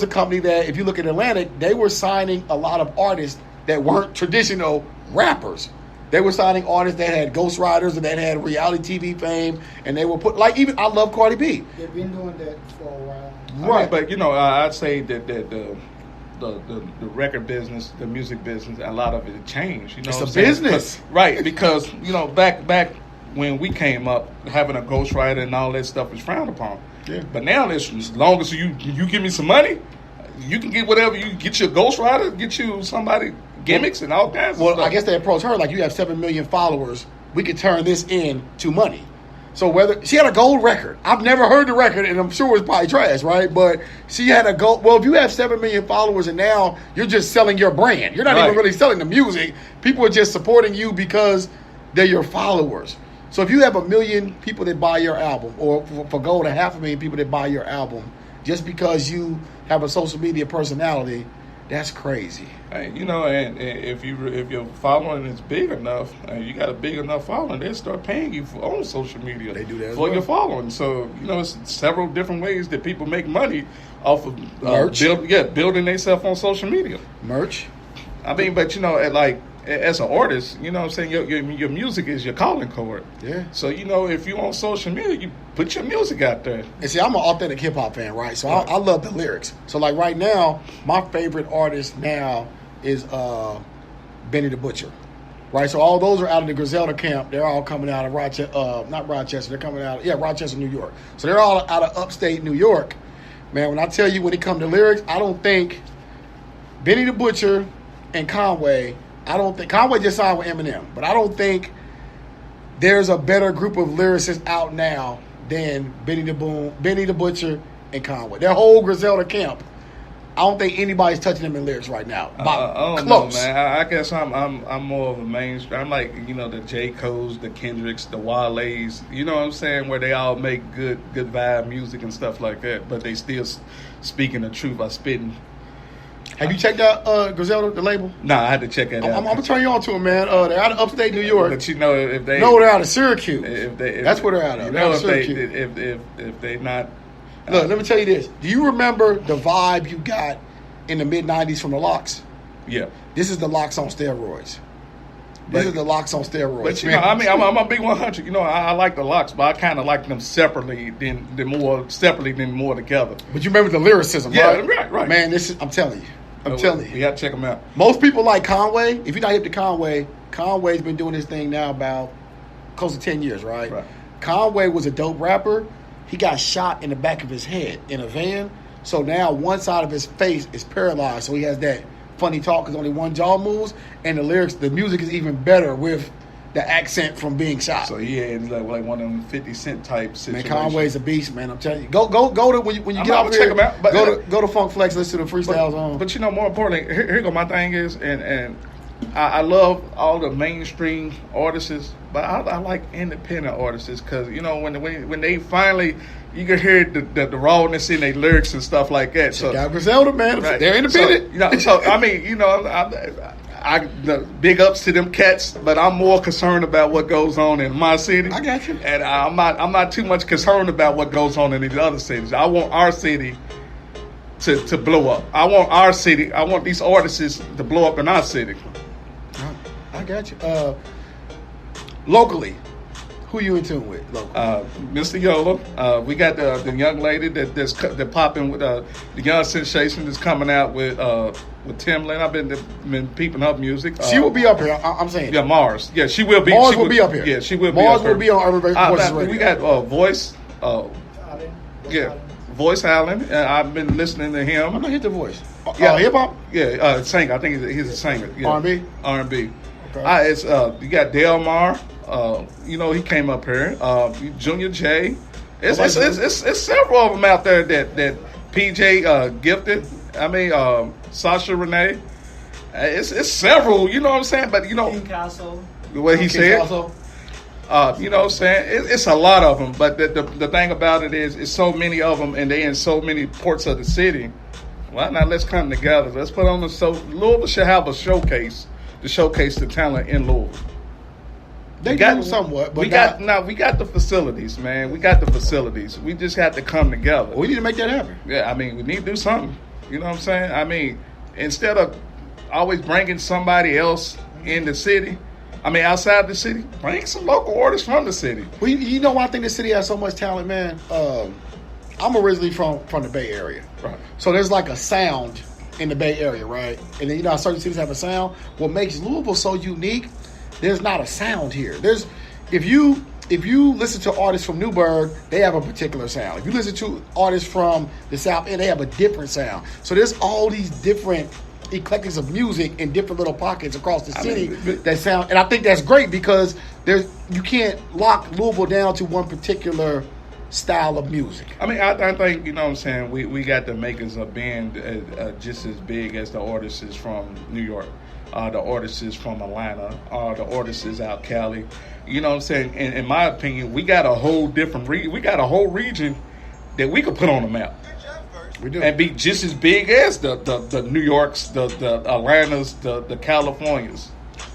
was a company that, if you look at Atlantic, they were signing a lot of artists that weren't traditional rappers. They were signing artists that had ghostwriters and that had reality TV fame, and they were put like even I love Cardi B. They've been doing that for a while. Right, but I'd say that the record business, the music business, a lot of it changed. It's a business, right? Because back when we came up, having a ghostwriter and all that stuff was frowned upon. Yeah. But now, as long as you give me some money, you can get whatever. You get your ghostwriter, get you somebody gimmicks and all kinds. Well, of stuff. I guess they approached her like, you have 7 million followers. We could turn this into money. So whether she had a gold record, I've never heard the record, and I'm sure it's probably trash, right? But she had a gold. Well, if you have 7 million followers, and now you're just selling your brand, you're not even really selling the music. People are just supporting you because they're your followers. So if you have 1 million people that buy your album, or for gold, 500,000 people that buy your album, just because you have a social media personality, that's crazy. And if your following is big enough, and you got a big enough following, they start paying you on social media. They do that for your following. So it's several different ways that people make money off of merch. Building themselves on social media. Merch. I mean, but as an artist, you know what I'm saying, your music is your calling card. Yeah. So, if you're on social media, you put your music out there. And see, I'm an authentic hip-hop fan, right? So I love the lyrics. So, like, right now, my favorite artist now is Benny the Butcher, right? So all those are out of the Griselda camp. They're all coming out of Rochester. They're coming out of, Rochester, New York. So they're all out of upstate New York. Man, when I tell you when it comes to lyrics, I don't think Benny the Butcher and Conway, Conway just signed with Eminem, but I don't think there's a better group of lyricists out now than Benny the Butcher and Conway. Their whole Griselda camp, I don't think anybody's touching them in lyrics right now. I don't know, man. I guess I'm more of a mainstream. I'm like, the J. Cole's, the Kendricks, the Wale's, you know what I'm saying, where they all make good vibe music and stuff like that, but they still speaking the truth by spitting. Have you checked out Griselda, the label? Nah, I had to check that out. I'm gonna turn you on to them, man. They're out of upstate New York. But if they they're out of Syracuse. That's where they're out of. If they not. Look, let me tell you this. Do you remember the vibe you got in the mid '90s from the Locks? Yeah. This is the Locks on steroids. This is the Locks on steroids. But I'm a big 100. I like the Locks, but I kind of like them separately than more together. But you remember the lyricism, right? Yeah, right. Man, I'm telling you. I'm telling you. We got to check them out. Most people like Conway. If you're not hip to Conway, Conway's been doing this thing now about close to 10 years, right? Conway was a dope rapper. He got shot in the back of his head in a van. So now one side of his face is paralyzed. So he has that funny talk because only one jaw moves. And the music is even better with the accent from being shot. So it's like one of them 50 Cent type situations. Man, Conway's a beast, man. I'm telling you. Go to when you get out check him out. But go to Funk Flex, listen to the freestyles on. But more importantly, here go my thing is, and I love all the mainstream artists, but I like independent artists because when they finally, you can hear the rawness in their lyrics and stuff like that. So got Griselda, man. Right. They're independent. So I mean, I big ups to them cats, but I'm more concerned about what goes on in my city. I got you. And I'm not too much concerned about what goes on in these other cities. I want our city to blow up. I want these artists to blow up in our city. I got you. Locally, who you in tune with? Locally? Mr. Yola. We got the young lady that's popping with the young sensation that's coming out with Timbaland. I've been peeping her music. She will be up here. I'm saying. Yeah, Mars. Yeah, she will be. Mars will be up here. Yeah, she will be. Mars will be on Urban Voices Radio. We got Voice. Voice Allen. I've been listening to him. I'm not hit the voice. Hip hop. Yeah, singer. I think he's a singer. Yeah. R&B. Okay. It's you got Delmar. He came up here. Junior J. It's several of them out there that PJ gifted. I mean, Sasha Renee. It's several. You know what I'm saying? But King Castle. What he said. You know what I'm saying? It's a lot of them. But the thing about it is, it's so many of them, and they in so many parts of the city. Why not? Let's come together. Let's put on Louisville should have a showcase to showcase the talent in Louisville. They got somewhat, but we got the facilities, man. We got the facilities. We just have to come together. We need to make that happen. Yeah, I mean, we need to do something. You know what I'm saying? I mean, instead of always bringing somebody else in the city, I mean, outside the city, bring some local artists from the city. Well, you know why I think the city has so much talent, man? I'm originally from the Bay Area. Right. So there's like a sound in the Bay Area, right? And then, you know how certain cities have a sound? What makes Louisville so unique, there's not a sound here. If you listen to artists from Newburgh, they have a particular sound. If you listen to artists from the South End, they have a different sound. So there's all these different eclectics of music in different little pockets across the city that sound, and I think that's great because you can't lock Louisville down to one particular style of music. I mean, I think, you know what I'm saying, we got the makers of being just as big as the artists from New York, the artists from Atlanta, the artists out Cali. You know what I'm saying? In my opinion, we got a whole different we got a whole region that we could put on the map. We do. And be just as big as the New Yorks, the Atlantas, the Californias.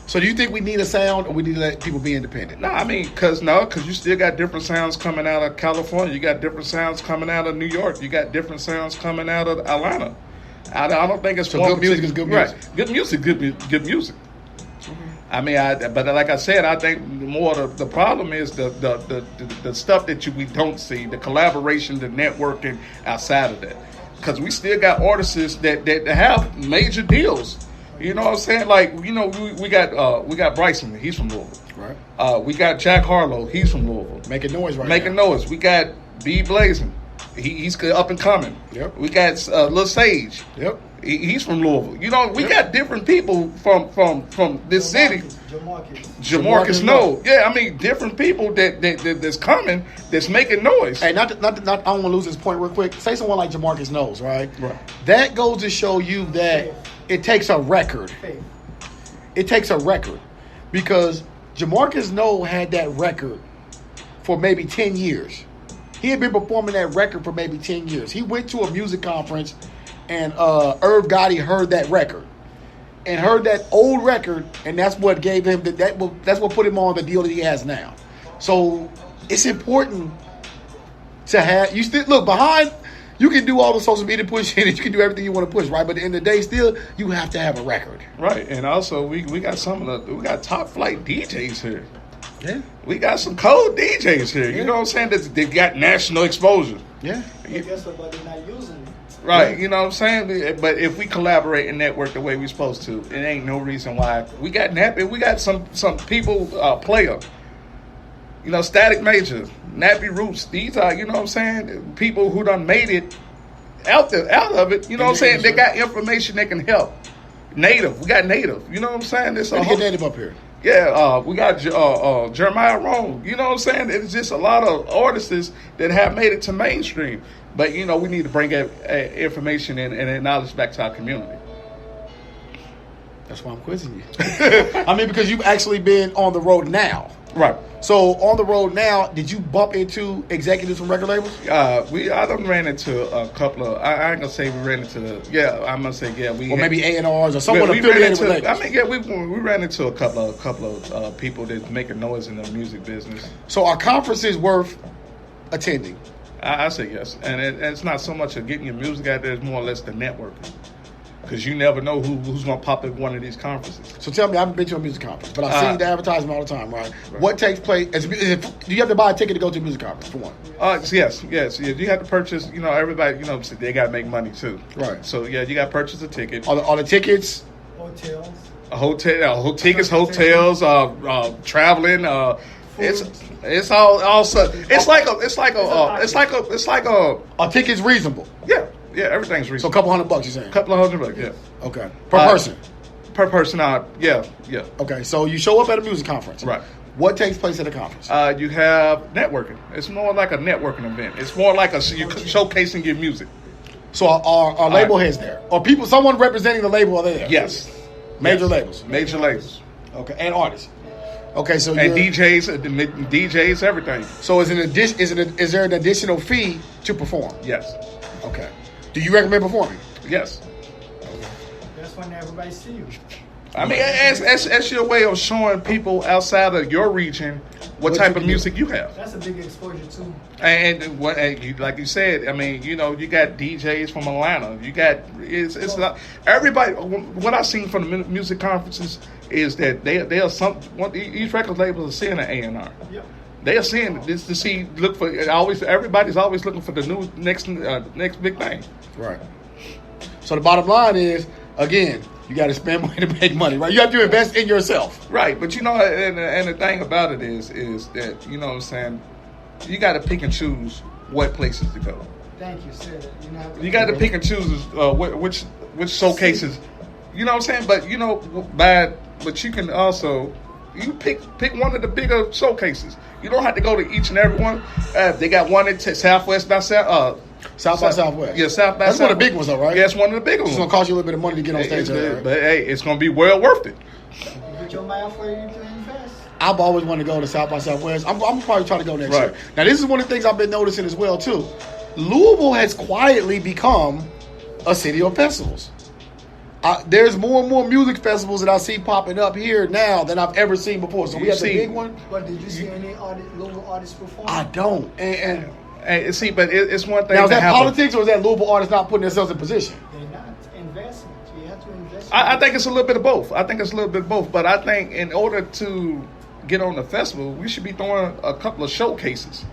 So do you think we need a sound, or we need to let people be independent? No, I mean, because you still got different sounds coming out of California. You got different sounds coming out of New York. You got different sounds coming out of Atlanta. I don't think it's so good music is good music. Right. Good music, good music. I mean, but like I said, I think more the problem is the stuff that we don't see, the collaboration, the networking outside of that. Because we still got artists that have major deals. You know what I'm saying? Like, you know, we got Bryson, he's from Louisville. Right. We got Jack Harlow, he's from Louisville. Making noise right Making now. noise. We got B Blazing. He's up and coming. Yep. We got Lil Sage. Yep. He's from Louisville. You know, we got different people from this city. Jamarcus No. Yeah, I mean, different people that's coming, that's making noise. Hey, not I don't want to lose this point real quick. Say someone like Jamarcus knows, right? Right. That goes to show you that it takes a record. It takes a record. Because Jamarcus No had that record for maybe 10 years. He had been performing that record for maybe 10 years. He went to a music conference and Irv Gotti heard that record. And heard that old record, and that's what gave him that's what put him on the deal that he has now. So it's important to have you still look behind. You can do all the social media pushing, and you can do everything you want to push, right? But at the end of the day, still you have to have a record, right? And also we got we got top flight DJs here. Yeah, we got some cold DJs here. You know what I'm saying? They got national exposure. Yeah, I guess but they're not using it. Right, yeah. You know what I'm saying? But if we collaborate and network the way we're supposed to, it ain't no reason why. We got Nappy, we got some people player. You know, Static Major, Nappy Roots. These are, you know what I'm saying, people who done made it out of it. You know what I'm saying? They got information that can help. Native, we got Native. You know what I'm saying? Let's get Native up here. Yeah, we got Jeremiah Rome. You know what I'm saying? It's just a lot of artists that have made it to mainstream. But, you know, we need to bring information and knowledge back to our community. That's why I'm quizzing you. I mean, because you've actually been on the road now. Right. So, on the road now, did you bump into executives from record labels? I done ran into a couple of, I ain't going to say we ran into, I'm going to say, or maybe A&Rs or someone affiliated with labels. I mean, we ran into a couple of people that's making noise in the music business. So, are conferences worth attending? I say yes. And it's not so much of getting your music out there, it's more or less the networking. Because you never know who's going to pop at one of these conferences. So tell me, I haven't been to a music conference, but I see the advertisement all the time, right? What takes place? Do you have to buy a ticket to go to a music conference, for one? Yes. You have to purchase, you know, everybody, you know, they got to make money too. Right. So, yeah, you got to purchase a ticket. Are the tickets? Hotels. Tickets, hotels, traveling, it's all it's like Are tickets reasonable? Yeah, everything's So reasonable. a couple $100 you're saying? A couple of $100, yeah. Okay. Per person? Per person, yeah. Okay, so you show up at a music conference. Right. What takes place at a conference? You have networking. It's more like a networking event. It's more like you showcasing your music. So are label heads there? Or someone representing the label are there? Yes. Major labels? Major labels. Okay, and artists? Okay, so and DJs, everything. So is there an additional fee to perform? Yes. Okay. Do you recommend performing? Yes. That's when everybody see you. I mean, that's your way of showing people outside of your region what type of music you have. That's a big exposure too. And like you said, I mean, you know, you got DJs from Atlanta. You got it's not everybody. What I've seen from the music conferences is that they are each record label is seeing an A&R. Yep. They are seeing this to see look for everybody's always looking for the new next big thing. Right. So the bottom line is, again, you got to spend money to make money, right? You have to invest in yourself. Right, but you know, and the thing about it is that, you know what I'm saying, you got to pick and choose what places to go. Thank you, sir. You got to pick and choose which showcases, you know what I'm saying? But, you know, but you can also, you pick one of the bigger showcases. You don't have to go to each and every one. They got one at Southwest by South by Southwest. Yeah, South by That's Southwest. one of the big ones, though, right? Yeah, it's one of the big ones. It's going to cost you a little bit of money to get on stage. But hey, it's going to be well worth it. Put your mind for you to invest. I've always wanted to go to South by Southwest. I'm probably trying to go next year. Now, this is one of the things I've been noticing as well, too. Louisville has quietly become a city of festivals. There's more and more music festivals that I see popping up here now than I've ever seen before. So we have the big one. But did you see any Louisville artists perform? I don't. And see, but it's one thing. Now, is that politics or is that Louisville artists not putting themselves in position? They're not. Investment. You have to invest. I think it's a little bit of both. But I think in order to get on the festival, we should be throwing a couple of showcases.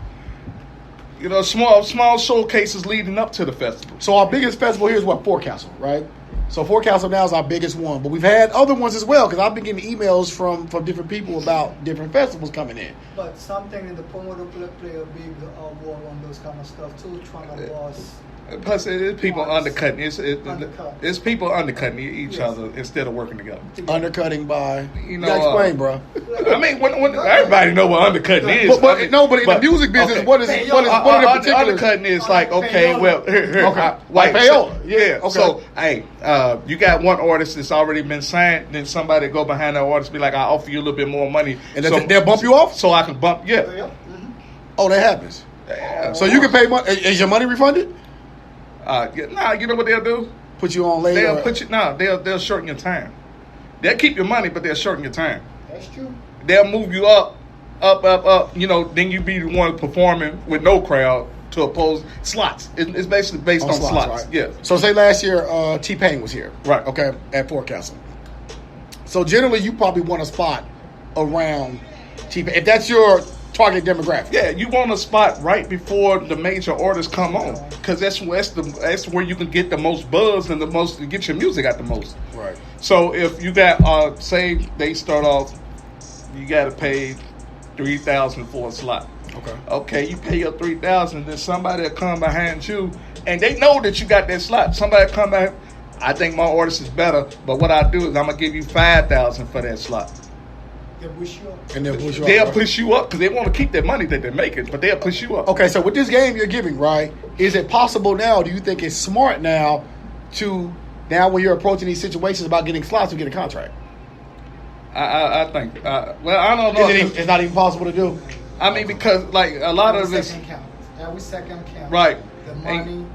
You know, small showcases leading up to the festival. So our biggest festival here is what? Forecastle, right? So Forecastle now is our biggest one. But we've had other ones as well, because I've been getting emails from different people about different festivals coming in. But something in the promoter play a big role on those kind of stuff too, trying to boss. Plus, it's people undercutting. It's people undercutting each other instead of working together. Undercutting by, you know, explain, bro. I mean, when everybody know what undercutting is. But in the music business, okay. what is the particular? Undercutting is like, okay, well, here, okay, like payola. Yeah. Okay. So, hey, you got one artist that's already been signed, then somebody go behind that artist, be like, I offer you a little bit more money, and they'll bump you off, so I can bump. Yeah. Mm-hmm. Oh, that happens. Yeah. So you can pay money. Is your money refunded? You know what they'll do? Put you on later. They'll put you. They'll shorten your time. They'll keep your money, but they'll shorten your time. That's true. They'll move you up. You know, then you be the one performing with no crowd to oppose slots. It's basically based on slots. Right? Yeah. So say last year, T-Pain was here. Right. Okay, at Forecastle. So generally, you probably want a spot around T-Pain if that's your target demographic. Yeah, you want a spot right before the major artists come on, because that's where you can get the most buzz and get your music out the most. Right. So if you got say they start off, you got to pay $3,000 for a slot. Okay, you pay your $3,000, then somebody will come behind you, and they know that you got that slot. Somebody come back. I think my artist is better, but what I do is I'm gonna give you $5,000 for that slot. They'll push you up. And they'll push you up. They'll push you up because they want to keep their money that they're making, but they'll push you up. Okay, so with this game you're giving, right? Is it possible now? Do you think it's smart now when you're approaching these situations about getting slots to get a contract? I think. Well, I don't know. It's not even possible to do. I mean, because like a lot of this. Every second count. Right. The money.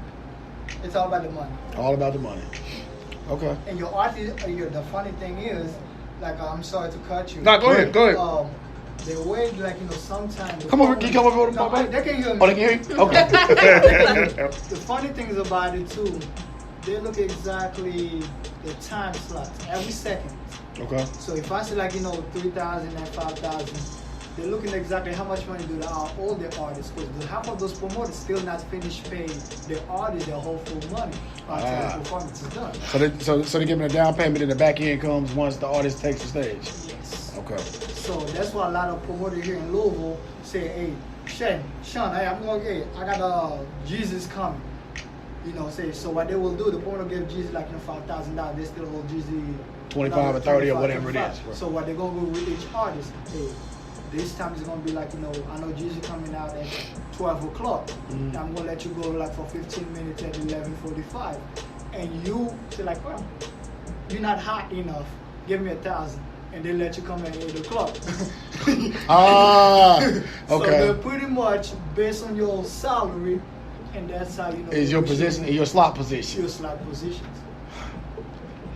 It's all about the money. All about the money. Okay. And your artist. The funny thing is, like, I'm sorry to cut you. No, go ahead. The way, like, sometimes. Come over. Can you come over? They can hear me. Oh, they can hear you? Okay. The funny thing is about it too. They look exactly the time slots every second. Okay. So if I say 3,000 and 5,000, they're looking exactly how much money do all the artists, because half of those promoters still not finished paying the artist their whole full money until the performance is done. So they're giving a down payment and the back end comes once the artist takes the stage. Yes. Okay. So that's why a lot of promoters here in Louisville say, hey, Sean, hey, I got Jesus coming. So what they will do, the promoter give Jesus $5,000, they still hold Jesus 25 or 30 or whatever it is. So what they're gonna do with each artist, this time it's gonna be I know Jesus coming out at 12 o'clock. Mm-hmm. I'm gonna let you go for 15 minutes at 11:45, and you say well, you're not hot enough. Give me 1,000, and they let you come at 8 o'clock. Okay. So they're pretty much based on your salary, and that's how is your position, your slot position. Your slot positions.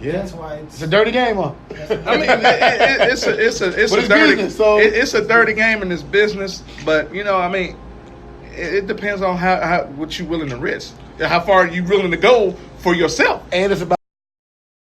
Yeah. That's why It's a dirty game, huh? I mean, it's But a it's dirty business, so- it's a dirty game in this business. But I mean, it depends on how what you're willing to risk, how far you willing to go for yourself. And it's about